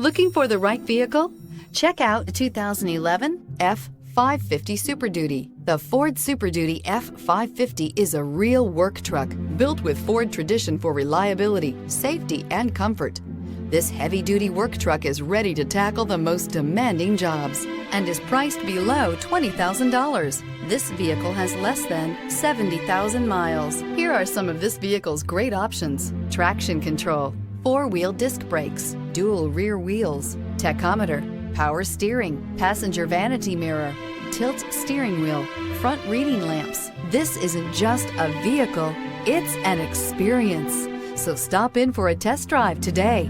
Looking for the right vehicle? Check out the 2011 F-550 Super Duty. The Ford Super Duty F-550 is a real work truck built with Ford tradition for reliability, safety, and comfort. This heavy-duty work truck is ready to tackle the most demanding jobs and is priced below $20,000. This vehicle has less than 70,000 miles. Here are some of this vehicle's great options: traction control, four-wheel disc brakes, dual rear wheels, tachometer, power steering, passenger vanity mirror, tilt steering wheel, front reading lamps. This isn't just a vehicle, it's an experience. So stop in for a test drive today.